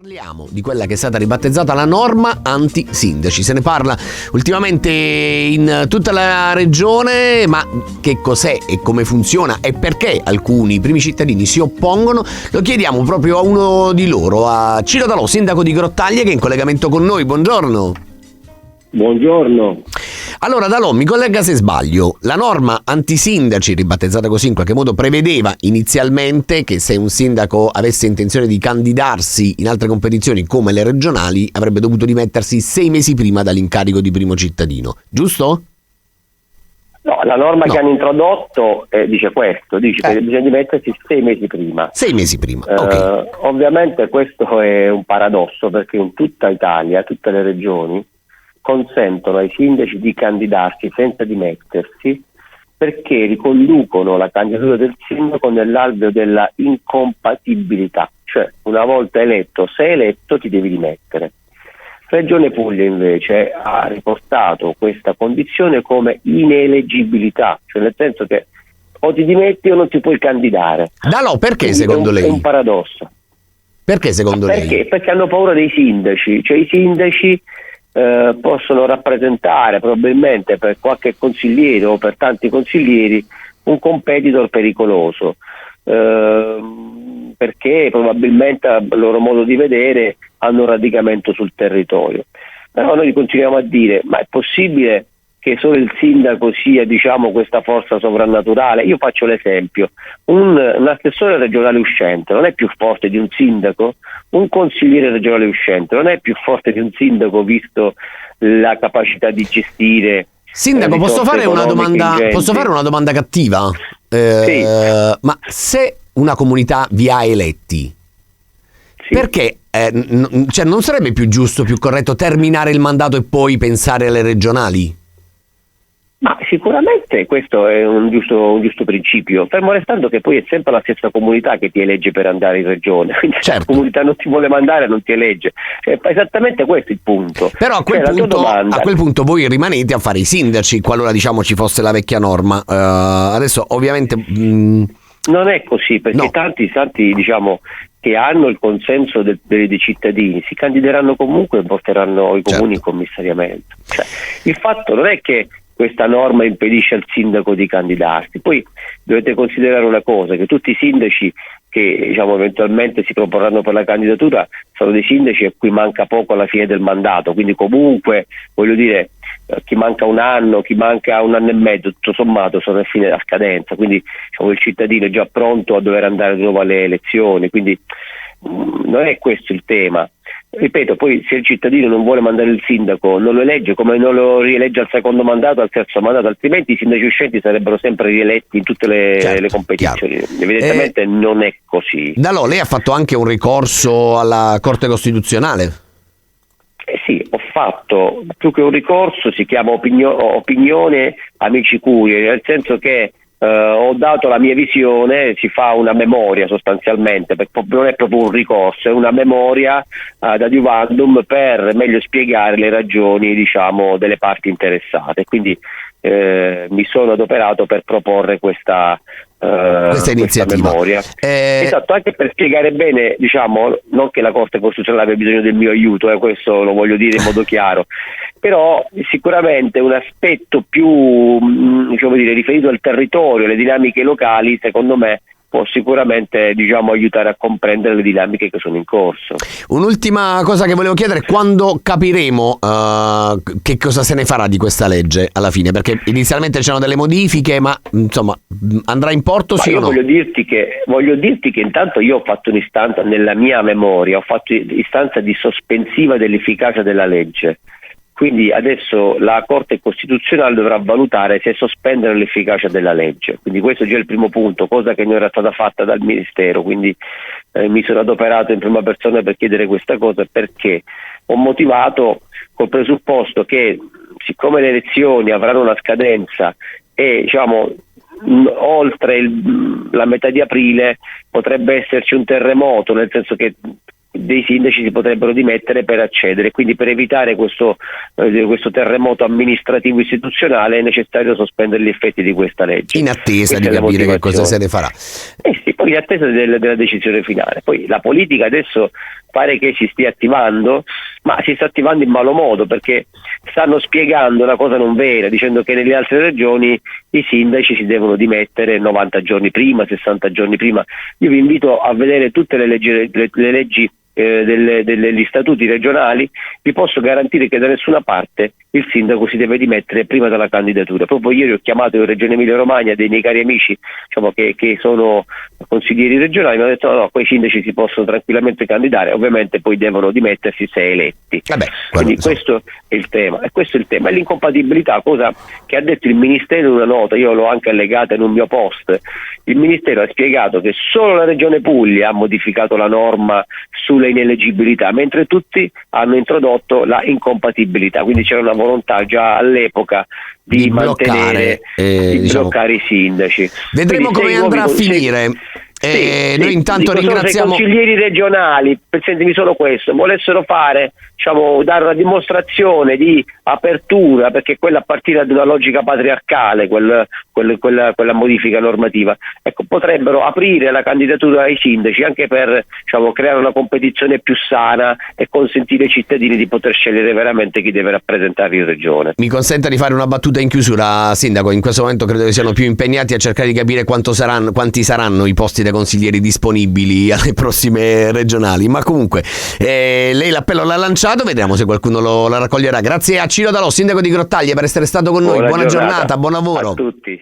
Parliamo di quella che è stata ribattezzata la norma anti-sindaci. Se ne parla ultimamente in tutta la regione, ma che cos'è e come funziona e perché alcuni primi cittadini si oppongono, lo chiediamo proprio a uno di loro, a Ciro Dalò, sindaco di Grottaglie, che è in collegamento con noi. Buongiorno. Buongiorno. Allora Dalò, mi collega se sbaglio, la norma antisindaci, ribattezzata così in qualche modo, prevedeva inizialmente che se un sindaco avesse intenzione di candidarsi in altre competizioni come le regionali avrebbe dovuto dimettersi 6 mesi prima dall'incarico di primo cittadino, giusto? No, la norma che hanno introdotto dice questo, che bisogna dimettersi 6 mesi prima. 6 mesi prima, ok. Ovviamente questo è un paradosso, perché in tutta Italia, tutte le regioni consentono ai sindaci di candidarsi senza dimettersi, perché riconducono la candidatura del sindaco nell'alveo della incompatibilità, cioè una volta eletto, se eletto ti devi dimettere. Regione Puglia invece ha riportato questa condizione come ineleggibilità, cioè nel senso che o ti dimetti o non ti puoi candidare. Dalò, perché Quindi secondo lei? È un paradosso. Perché secondo lei? Perché hanno paura dei sindaci, cioè i sindaci possono rappresentare probabilmente per qualche consigliere o per tanti consiglieri un competitor pericoloso, perché probabilmente a loro modo di vedere hanno un radicamento sul territorio. Però noi continuiamo a dire: ma è possibile che solo il sindaco sia, diciamo, questa forza sovrannaturale? Io faccio l'esempio: un assessore regionale uscente non è più forte di un sindaco, un consigliere regionale uscente non è più forte di un sindaco, visto la capacità di gestire. Sindaco, posso fare una domanda cattiva? Sì. Ma se una comunità vi ha eletti, Sì. perché cioè non sarebbe più giusto, più corretto terminare il mandato e poi pensare alle regionali? Ma sicuramente questo è un giusto principio, fermo restando che poi è sempre la stessa comunità che ti elegge per andare in regione, quindi se la comunità non ti vuole mandare non ti elegge, è esattamente questo il punto. Però a quel punto voi rimanete a fare i sindaci, qualora, diciamo, ci fosse la vecchia norma. Adesso ovviamente non è così, perché no. tanti diciamo che hanno il consenso dei cittadini si candideranno comunque e voteranno i comuni in commissariamento. Cioè, il fatto non è che questa norma impedisce al sindaco di candidarsi. Poi dovete considerare una cosa, che tutti i sindaci che, diciamo, eventualmente si proporranno per la candidatura sono dei sindaci a cui manca poco alla fine del mandato, quindi comunque, voglio dire, chi manca un anno, chi manca un anno e mezzo, tutto sommato sono a fine della scadenza, quindi, diciamo, il cittadino è già pronto a dover andare di nuovo alle elezioni, quindi non è questo il tema. Ripeto, poi se il cittadino non vuole mandare il sindaco non lo elegge, come non lo rielegge al secondo mandato, al terzo mandato, altrimenti i sindaci uscenti sarebbero sempre rieletti in tutte le competizioni. Evidentemente non è così. Dalò, lei ha fatto anche un ricorso alla Corte Costituzionale? Sì, ho fatto più che un ricorso, si chiama opinione amici curi, nel senso che ho dato la mia visione, si fa una memoria sostanzialmente, perché non è proprio un ricorso, è una memoria ad adiuvandum per meglio spiegare le ragioni, diciamo, delle parti interessate. Quindi mi sono adoperato per proporre questa iniziativa. Memoria. Esatto, anche per spiegare bene, diciamo, non che la Corte Costituzionale abbia bisogno del mio aiuto, questo lo voglio dire in modo chiaro, però sicuramente un aspetto più, diciamo, riferito al territorio, alle dinamiche locali, secondo me può sicuramente, diciamo, aiutare a comprendere le dinamiche che sono in corso. Un'ultima cosa che volevo chiedere: quando capiremo che cosa se ne farà di questa legge alla fine? Perché inizialmente c'erano delle modifiche, ma insomma andrà in porto, sì o no? Voglio dirti che intanto io ho fatto un'istanza nella mia memoria, ho fatto istanza di sospensiva dell'efficacia della legge. Quindi adesso la Corte Costituzionale dovrà valutare se sospendere l'efficacia della legge. Quindi questo è già il primo punto, cosa che non era stata fatta dal Ministero. Quindi mi sono adoperato in prima persona per chiedere questa cosa, perché ho motivato col presupposto che, siccome le elezioni avranno una scadenza e, diciamo, oltre la metà di aprile potrebbe esserci un terremoto, nel senso che dei sindaci si potrebbero dimettere per accedere, quindi per evitare questo terremoto amministrativo istituzionale è necessario sospendere gli effetti di questa legge. In attesa di capire che cosa se ne farà. Sì, poi in attesa della decisione finale. Poi la politica adesso pare che si stia attivando, ma si sta attivando in malo modo, perché stanno spiegando una cosa non vera, dicendo che nelle altre regioni i sindaci si devono dimettere 90 giorni prima, 60 giorni prima. Io vi invito a vedere tutte le leggi degli statuti regionali. Vi posso garantire che da nessuna parte il sindaco si deve dimettere prima della candidatura. Proprio ieri ho chiamato in Regione Emilia Romagna dei miei cari amici, diciamo, che sono consiglieri regionali, mi hanno detto no, quei sindaci si possono tranquillamente candidare, ovviamente poi devono dimettersi se eletti. Quindi questo è il tema, e questo è il tema. E l'incompatibilità, cosa che ha detto il Ministero in una nota, io l'ho anche allegata in un mio post. Il Ministero ha spiegato che solo la Regione Puglia ha modificato la norma sulle ineleggibilità, mentre tutti hanno introdotto la incompatibilità, quindi c'era una volontà già all'epoca di mantenere, bloccare i sindaci. Vedremo come andrà a finire. Noi intanto ringraziamo. Se i consiglieri regionali, sentimi solo questo, volessero fare, diciamo, dare una dimostrazione di apertura, perché quella appartiene ad una logica patriarcale, quella modifica normativa, ecco, potrebbero aprire la candidatura ai sindaci anche per, diciamo, creare una competizione più sana e consentire ai cittadini di poter scegliere veramente chi deve rappresentare in regione. Mi consenta di fare una battuta in chiusura, Sindaco. In questo momento credo che siano più impegnati a cercare di capire quanti saranno i posti da consiglieri disponibili alle prossime regionali, ma comunque lei l'appello l'ha lanciato, vediamo se qualcuno la raccoglierà. Grazie a Ciro Dalò, sindaco di Grottaglie, per essere stato con noi. Buona giornata, buon lavoro a tutti.